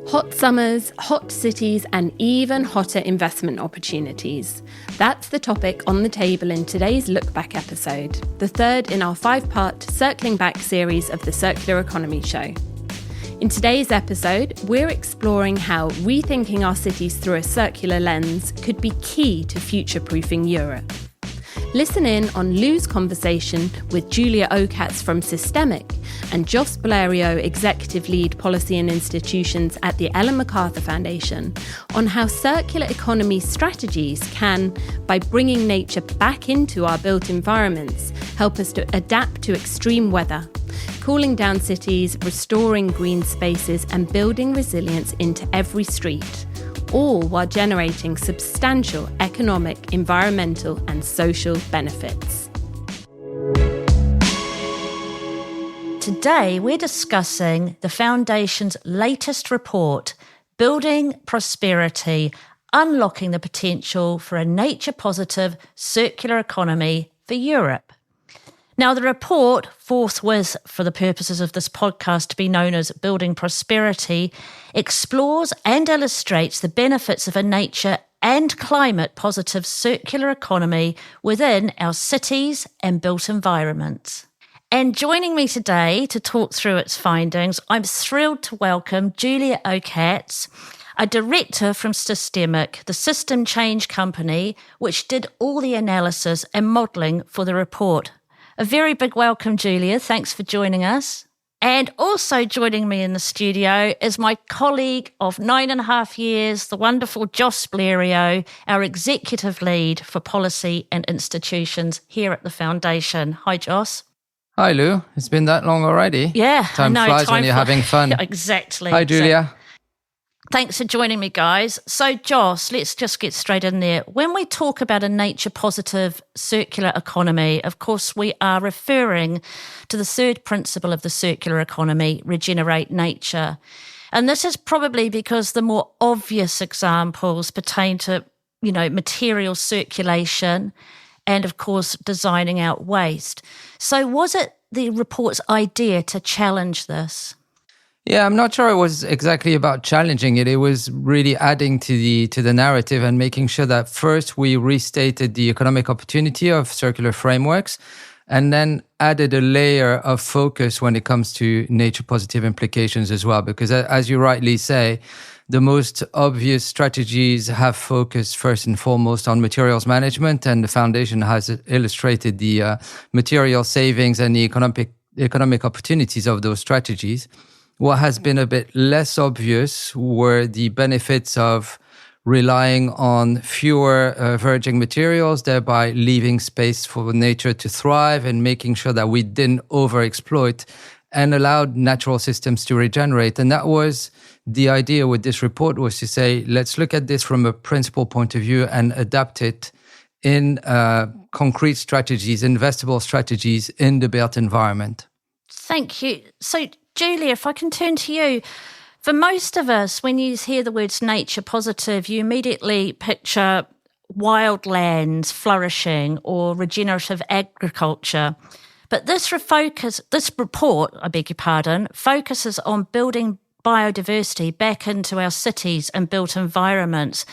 Hot summers, hot cities, and even hotter investment opportunities. That's the topic on the table in today's Look Back episode, the third in our 5-part Circling Back series of the Circular Economy Show. In today's episode, we're exploring how rethinking our cities through a circular lens could be key to future-proofing Europe. Listen in on Lou's conversation with Julia Okatz from Systemiq and Joss Bleriot, Executive Lead Policy and Institutions at the Ellen MacArthur Foundation, on how circular economy strategies can, by bringing nature back into our built environments, help us to adapt to extreme weather, cooling down cities, restoring green spaces and building resilience into every street, all while generating substantial economic, environmental and social benefits. Today, we're discussing the Foundation's latest report, Building Prosperity, Unlocking the Potential for a Nature-Positive Circular Economy for Europe. Now, the report, forthwith for the purposes of this podcast to be known as Building Prosperity, explores and illustrates the benefits of a nature and climate-positive circular economy within our cities and built environments. And joining me today to talk through its findings, I'm thrilled to welcome Julia Okatz, a director from Systemiq, the system change company, which did all the analysis and modelling for the report. A very big welcome, Julia. Thanks for joining us. And also joining me in the studio is my colleague of 9.5 years, the wonderful Joss Bleriot, our Executive Lead for Policy and Institutions here at the Foundation. Hi, Joss. Hi, Lou. It's been that long already. Yeah. Time flies when you're having fun. Exactly. Hi, Julia. Thanks for joining me, guys. So, Joss, let's just get straight in there. When we talk about a nature-positive circular economy, of course, we are referring to the third principle of the circular economy, regenerate nature. And this is probably because the more obvious examples pertain to, material circulation and, of course, designing out waste. So was it the report's idea to challenge this? Yeah, I'm not sure it was exactly about challenging it. It was really adding to the narrative and making sure that first we restated the economic opportunity of circular frameworks and then added a layer of focus when it comes to nature positive implications as well. Because as you rightly say, the most obvious strategies have focused first and foremost on materials management, and the Foundation has illustrated the material savings and the economic opportunities of those strategies. What has been a bit less obvious were the benefits of relying on fewer virgin materials, thereby leaving space for nature to thrive and making sure that we didn't overexploit and allowed natural systems to regenerate. And that was the idea with this report, was to say, let's look at this from a principle point of view and adapt it in concrete strategies, investable strategies in the built environment. Thank you. So, Julia, if I can turn to you. For most of us, when you hear the words nature positive, you immediately picture wildlands flourishing or regenerative agriculture. But this report, focuses on building biodiversity back into our cities and built environments.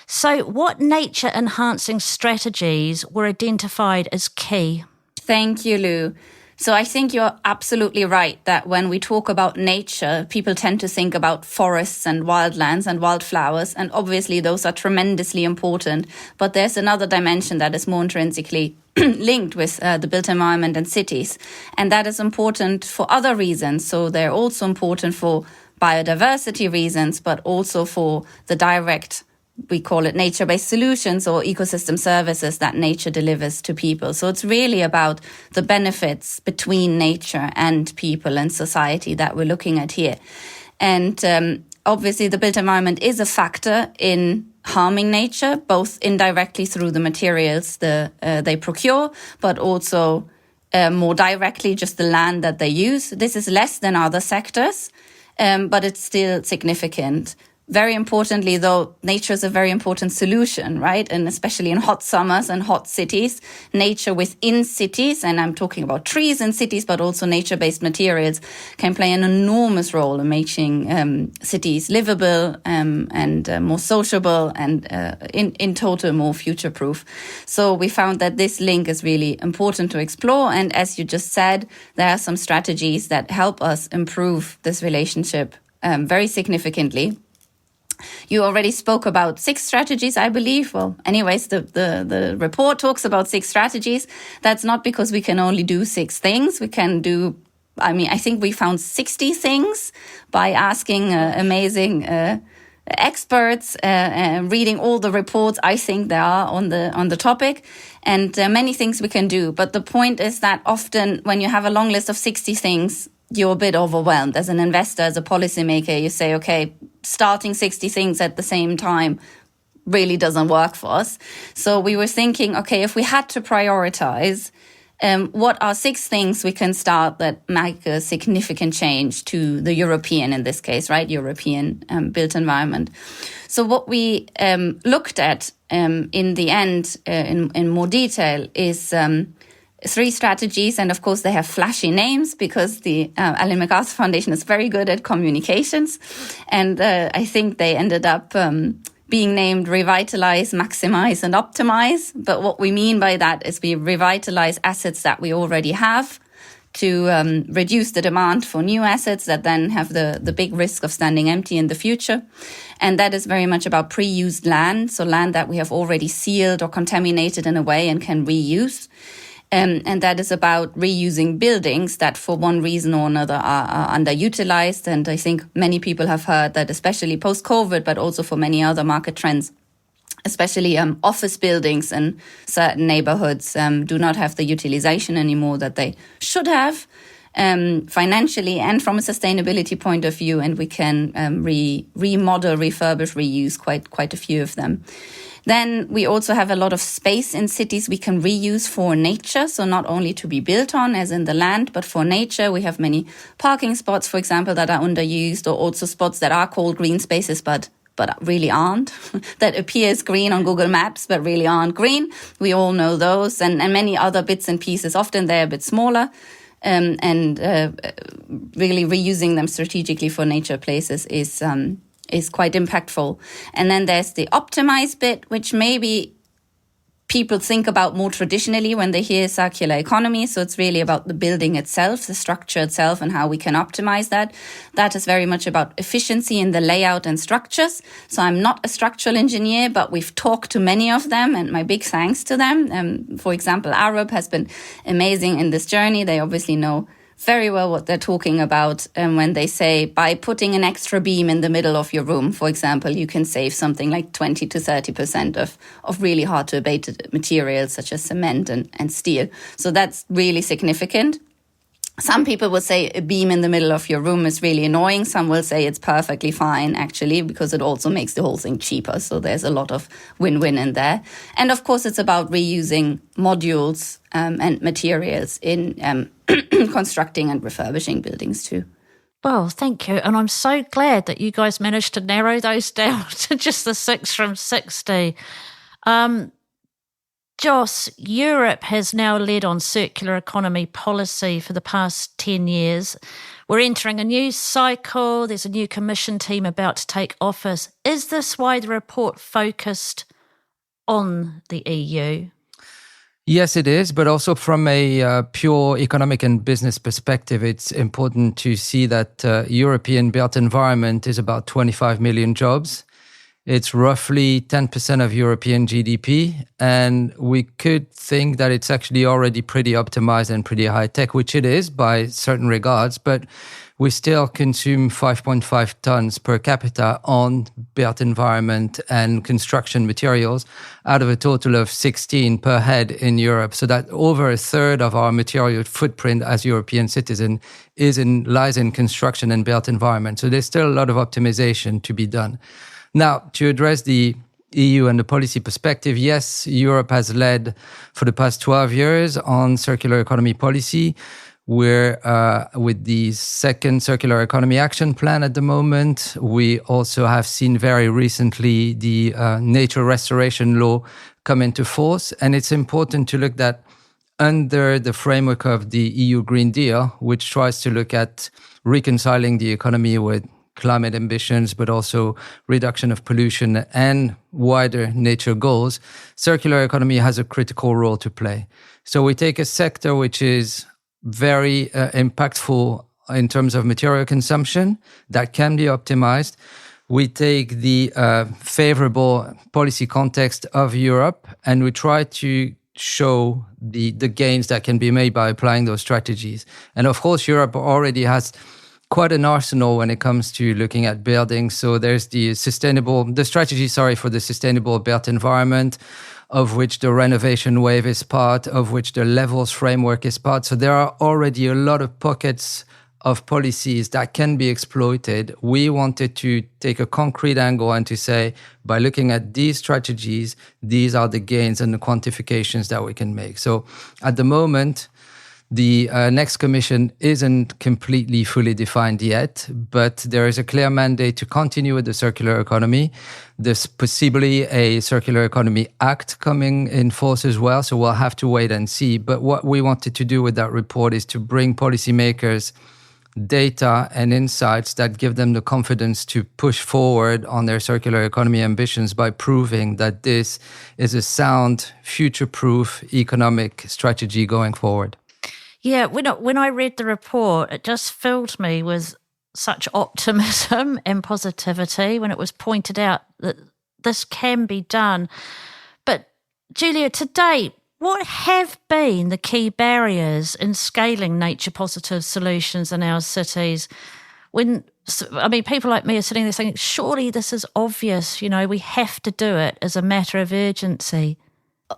So what nature-enhancing strategies were identified as key? Thank you, Lou. So I think you're absolutely right that when we talk about nature, people tend to think about forests and wildlands and wildflowers. And obviously those are tremendously important. But there's another dimension that is more intrinsically linked with the built environment and cities. And that is important for other reasons. So they're also important for biodiversity reasons, but also for the direct, we call it nature-based solutions or ecosystem services that nature delivers to people. So it's really about the benefits between nature and people and society that we're looking at here. And obviously the built environment is a factor in harming nature, both indirectly through the materials they procure, but also more directly just the land that they use. This is less than other sectors, but it's still significant. very importantly, though, nature is a very important solution, right? And especially in hot summers and hot cities, nature within cities, and I'm talking about trees in cities, but also nature-based materials, can play an enormous role in making cities livable and more sociable and in total more future-proof. So we found that this link is really important to explore. And as you just said, there are some strategies that help us improve this relationship very significantly. You already spoke about 6 strategies, I believe. Well, anyways, the report talks about 6 strategies. That's not because we can only do 6 things. We can do, I think we found 60 things by asking amazing experts, reading all the reports I think there are on the topic, and many things we can do. But the point is that often when you have a long list of 60 things, you're a bit overwhelmed. As an investor, as a policymaker, you say, okay, starting 60 things at the same time really doesn't work for us. So we were thinking, okay, if we had to prioritize, what are 6 things we can start that make a significant change to the European, in this case, right, European built environment? So what we looked at in the end in more detail is 3 strategies, and of course they have flashy names because the Ellen MacArthur Foundation is very good at communications, and I think they ended up being named Revitalize, Maximize and Optimize. But what we mean by that is we revitalize assets that we already have to reduce the demand for new assets that then have the big risk of standing empty in the future. And that is very much about pre-used land, so land that we have already sealed or contaminated in a way and can reuse. And that is about reusing buildings that for one reason or another are underutilized. And I think many people have heard that, especially post-COVID, but also for many other market trends, especially office buildings in certain neighborhoods do not have the utilization anymore that they should have financially and from a sustainability point of view. And we can remodel, refurbish, reuse quite a few of them. Then we also have a lot of space in cities we can reuse for nature. So not only to be built on, as in the land, but for nature. We have many parking spots, for example, that are underused, or also spots that are called green spaces, but really aren't, that appears green on Google Maps, but really aren't green. We all know those, and many other bits and pieces. Often they're a bit smaller, and really reusing them strategically for nature places is quite impactful. And then there's the optimize bit, which maybe people think about more traditionally when they hear circular economy. So it's really about the building itself, the structure itself, and how we can optimize that. That is very much about efficiency in the layout and structures. So I'm not a structural engineer, but we've talked to many of them, and my big thanks to them. For example, Arup has been amazing in this journey. They obviously know very well what they're talking about when they say by putting an extra beam in the middle of your room, for example, you can save something like 20 to 30% of really hard to abate materials such as cement and steel. So that's really significant. Some people will say a beam in the middle of your room is really annoying. Some will say it's perfectly fine, actually, because it also makes the whole thing cheaper. So there's a lot of win-win in there. And of course, it's about reusing modules and materials in constructing and refurbishing buildings too. Well, thank you. And I'm so glad that you guys managed to narrow those down to just the 6 from 60. Joss, Europe has now led on circular economy policy for the past 10 years. We're entering a new cycle. There's a new commission team about to take office. Is this why the report focused on the EU? Yes, it is. But also from a pure economic and business perspective, it's important to see that European built environment is about 25 million jobs. It's roughly 10% of European GDP, and we could think that it's actually already pretty optimized and pretty high tech, which it is by certain regards, but we still consume 5.5 tons per capita on built environment and construction materials out of a total of 16 per head in Europe. So that over a third of our material footprint as European citizens lies in construction and built environment. So there's still a lot of optimization to be done. Now, to address the EU and the policy perspective, yes, Europe has led for the past 12 years on circular economy policy. We're with the second Circular Economy Action Plan at the moment. We also have seen very recently the nature restoration law come into force. And it's important to look at under the framework of the EU Green Deal, which tries to look at reconciling the economy with climate ambitions, but also reduction of pollution and wider nature goals, circular economy has a critical role to play. So we take a sector which is very impactful in terms of material consumption that can be optimized. We take the favorable policy context of Europe and we try to show the gains that can be made by applying those strategies. And of course, Europe already has quite an arsenal when it comes to looking at buildings. So there's the strategy for the sustainable built environment, of which the renovation wave is part, of which the levels framework is part. So there are already a lot of pockets of policies that can be exploited. We wanted to take a concrete angle and to say, by looking at these strategies, these are the gains and the quantifications that we can make. So at the moment, the next commission isn't completely fully defined yet, but there is a clear mandate to continue with the circular economy. There's possibly a Circular Economy Act coming in force as well, so we'll have to wait and see. But what we wanted to do with that report is to bring policymakers data and insights that give them the confidence to push forward on their circular economy ambitions by proving that this is a sound, future-proof economic strategy going forward. Yeah, when I read the report, it just filled me with such optimism and positivity when it was pointed out that this can be done. But Julia, to date, what have been the key barriers in scaling nature-positive solutions in our cities? People like me are sitting there saying, surely this is obvious, we have to do it as a matter of urgency.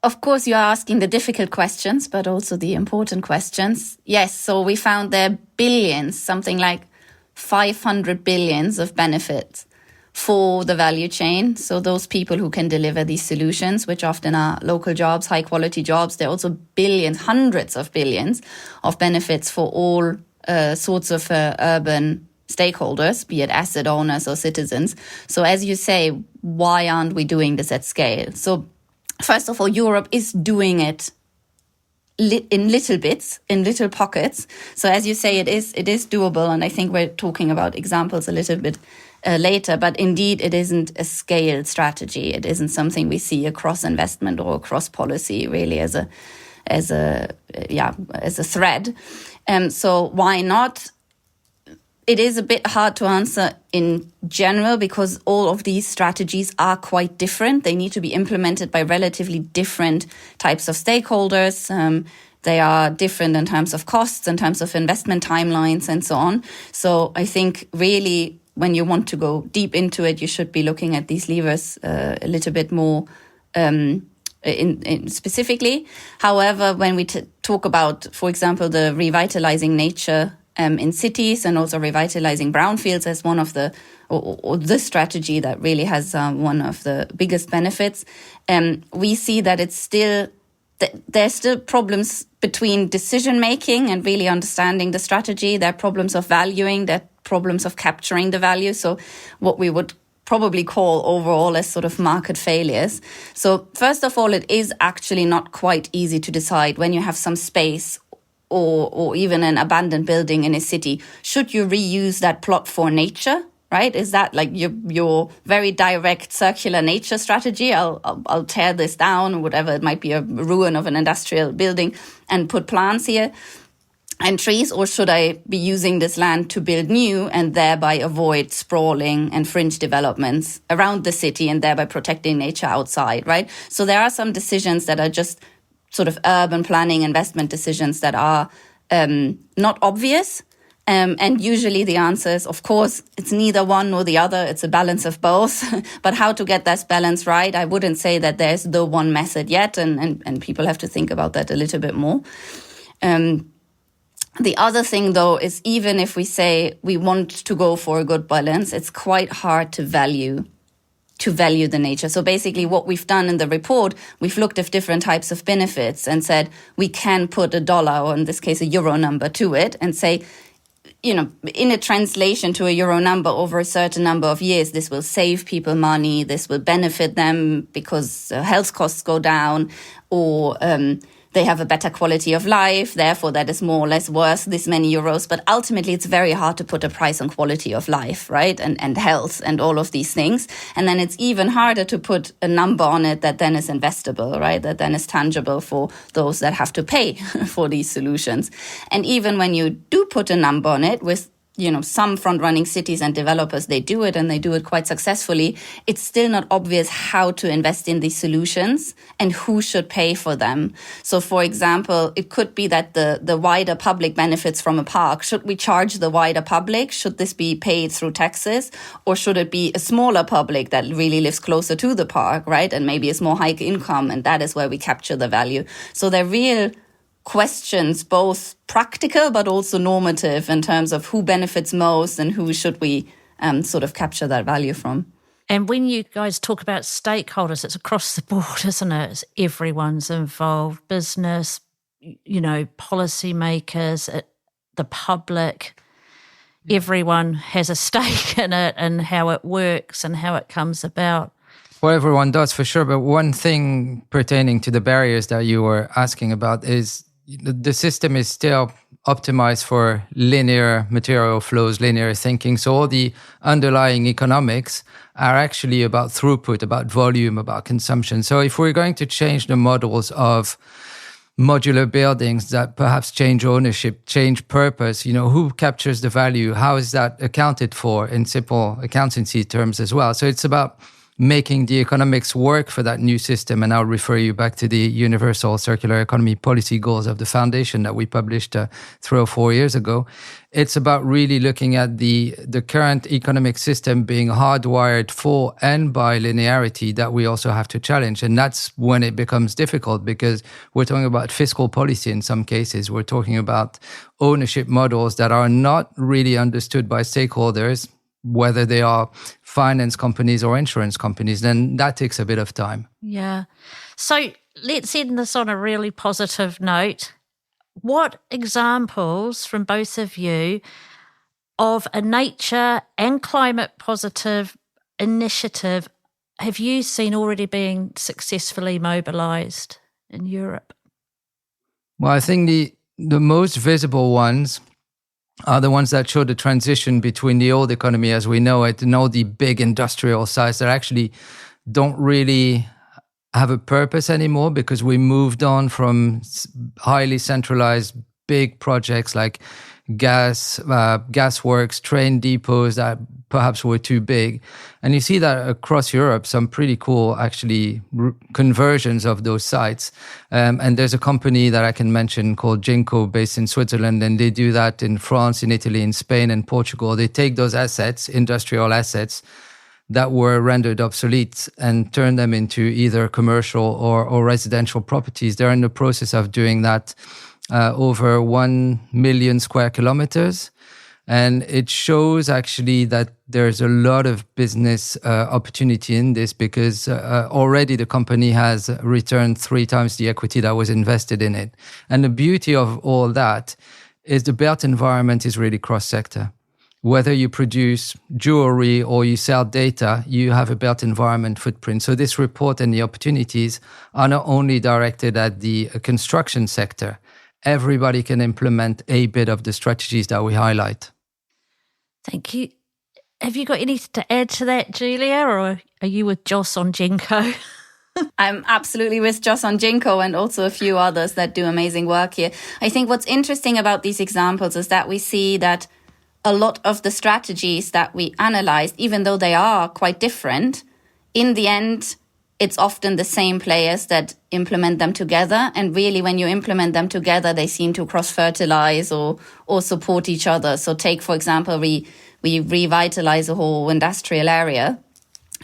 Of course, you are asking the difficult questions, but also the important questions. Yes, so we found there are billions, something like 500 billions of benefits for the value chain. So those people who can deliver these solutions, which often are local jobs, high quality jobs, there are also billions, hundreds of billions of benefits for all sorts of urban stakeholders, be it asset owners or citizens. So as you say, why aren't we doing this at scale? So first of all, Europe is doing it in little bits, in little pockets. So as you say, it is doable. And I think we're talking about examples a little bit later. But indeed, it isn't a scaled strategy. It isn't something we see across investment or across policy really as a thread. So why not? It is a bit hard to answer in general because all of these strategies are quite different. They need to be implemented by relatively different types of stakeholders. They are different in terms of costs, in terms of investment timelines, and so on. So I think really when you want to go deep into it, you should be looking at these levers a little bit more in specifically. However, when we talk about, for example, the revitalizing nature in cities and also revitalizing brownfields as one of the strategy that really has one of the biggest benefits. We see that there's still problems between decision making and really understanding the strategy. There are problems of valuing, there are problems of capturing the value. So what we would probably call overall as sort of market failures. So first of all, it is actually not quite easy to decide when you have some space or even an abandoned building in a city, should you reuse that plot for nature, right? Is that like your very direct circular nature strategy? I'll tear this down or whatever, it might be a ruin of an industrial building and put plants here and trees, or should I be using this land to build new and thereby avoid sprawling and fringe developments around the city and thereby protecting nature outside, right? So there are some decisions that are just sort of urban planning investment decisions that are not obvious. And usually the answer is, of course, it's neither one nor the other. It's a balance of both. But how to get that balance right, I wouldn't say that there's the one method yet. And people have to think about that a little bit more. The other thing, though, is even if we say we want to go for a good balance, it's quite hard to value to value the nature. So basically what we've done in the report, we've looked at different types of benefits and said we can put $1, or in this case a euro number, to it and say, in a translation to a euro number over a certain number of years, this will save people money, this will benefit them because health costs go down, or they have a better quality of life, therefore that is more or less worth this many euros. But ultimately, it's very hard to put a price on quality of life, right? And health and all of these things. And then it's even harder to put a number on it that then is investable, right? That then is tangible for those that have to pay for these solutions. And even when you do put a number on it with some front-running cities and developers, they do it and they do it quite successfully. It's still not obvious how to invest in these solutions and who should pay for them. So, for example, it could be that the wider public benefits from a park. Should we charge the wider public? Should this be paid through taxes? Or should it be a smaller public that really lives closer to the park, right? And maybe is more high income, and that is where we capture the value. So they're real questions, both practical but also normative, in terms of who benefits most and who should we sort of capture that value from. And when you guys talk about stakeholders, it's across the board, isn't it? It's everyone's involved, business, policymakers, the public. Everyone has a stake in it and how it works and how it comes about. Well, everyone does for sure. But one thing pertaining to the barriers that you were asking about is the system is still optimized for linear material flows, linear thinking. So all the underlying economics are actually about throughput, about volume, about consumption. So if we're going to change the models of modular buildings that perhaps change ownership, change purpose, who captures the value? How is that accounted for in simple accountancy terms as well? So it's about making the economics work for that new system. And I'll refer you back to the Universal Circular Economy Policy Goals of the Foundation that we published 3 or 4 years ago. It's about really looking at the current economic system being hardwired for and by linearity that we also have to challenge. And that's when it becomes difficult, because we're talking about fiscal policy in some cases. We're talking about ownership models that are not really understood by stakeholders, whether they are finance companies or insurance companies. Then that takes a bit of time. Yeah. So let's end this on a really positive note. What examples from both of you of a nature and climate positive initiative have you seen already being successfully mobilised in Europe? Well, I think the most visible ones are the ones that show the transition between the old economy as we know it and all the big industrial sites that actually don't really have a purpose anymore, because we moved on from highly centralized big projects like gas works, train depots that perhaps were too big. And you see that across Europe, some pretty cool actually conversions of those sites. And there's a company that I can mention called Jinko based in Switzerland, and they do that in France, in Italy, in Spain and Portugal. They take those assets, industrial assets, that were rendered obsolete and turn them into either commercial or residential properties. They're in the process of doing that over 1 million square kilometers. And it shows actually that there's a lot of business opportunity in this, because already the company has returned 3 times the equity that was invested in it. And the beauty of all that is the built environment is really cross-sector. Whether you produce jewelry or you sell data, you have a built environment footprint. So this report and the opportunities are not only directed at the construction sector. Everybody can implement a bit of the strategies that we highlight. Thank you. Have you got anything to add to that, Julia, or are you with Joss on Jinko? I'm absolutely with Joss on Jinko and also a few others that do amazing work here. I think what's interesting about these examples is that we see that a lot of the strategies that we analyzed, even though they are quite different, in the end, it's often the same players that implement them together. And really, when you implement them together, they seem to cross-fertilize or support each other. So take, for example, we revitalize a whole industrial area.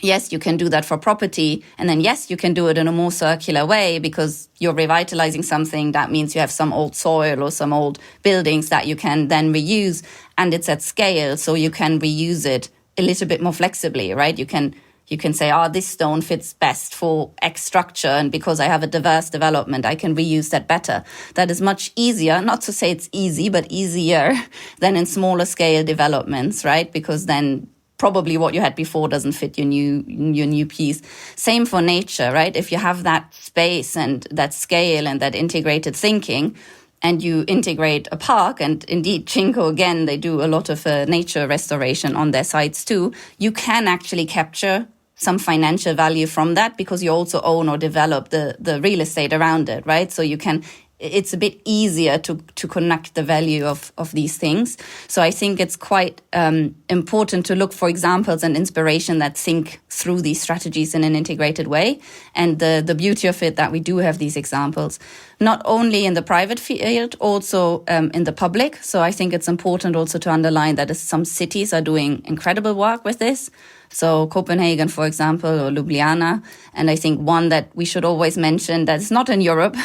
Yes, you can do that for property. And then, yes, you can do it in a more circular way, because you're revitalizing something. That means you have some old soil or some old buildings that you can then reuse. And it's at scale, so you can reuse it a little bit more flexibly, right? You can You can say, this stone fits best for X structure, and because I have a diverse development, I can reuse that better. That is much easier, not to say it's easy, but easier than in smaller scale developments, right? Because then probably what you had before doesn't fit your new piece. Same for nature, right? If you have that space and that scale and that integrated thinking, and you integrate a park, and indeed, Cinco, again, they do a lot of nature restoration on their sites too, you can actually capture some financial value from that because you also own or develop the real estate around it, right? So it's a bit easier to connect the value of these things. So I think it's quite important to look for examples and inspiration that think through these strategies in an integrated way. And the beauty of it that we do have these examples, not only in the private field, also in the public. So I think it's important also to underline that some cities are doing incredible work with this. So Copenhagen, for example, or Ljubljana. And I think one that we should always mention that is not in Europe,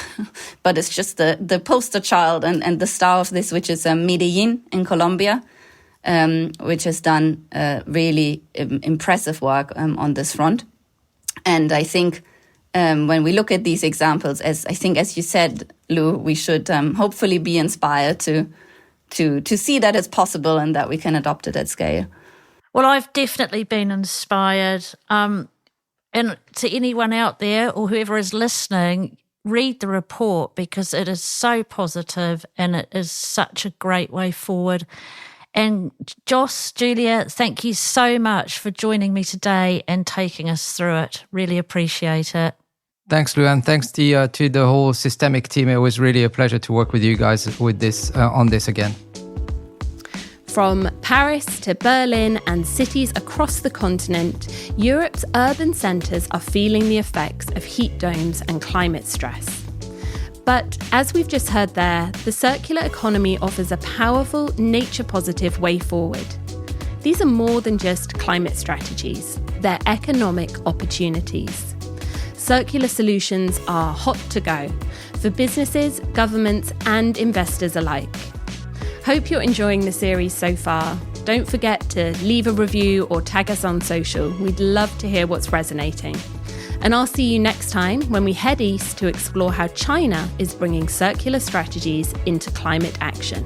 but it's just the poster child and the star of this, which is Medellin in Colombia, which has done really impressive work on this front. And I think when we look at these examples, as you said, Lou, we should hopefully be inspired to see that it's possible and that we can adopt it at scale. Well, I've definitely been inspired. And to anyone out there or whoever is listening, read the report because it is so positive and it is such a great way forward. And Joss, Julia, thank you so much for joining me today and taking us through it. Really appreciate it. Thanks, Lou, and thanks to the whole Systemiq team. It was really a pleasure to work with you guys with this on this again. From Paris to Berlin and cities across the continent, Europe's urban centres are feeling the effects of heat domes and climate stress. But as we've just heard there, the circular economy offers a powerful, nature-positive way forward. These are more than just climate strategies, they're economic opportunities. Circular solutions are hot to go for businesses, governments, and investors alike. Hope you're enjoying the series so far. Don't forget to leave a review or tag us on social. We'd love to hear what's resonating. And I'll see you next time when we head east to explore how China is bringing circular strategies into climate action.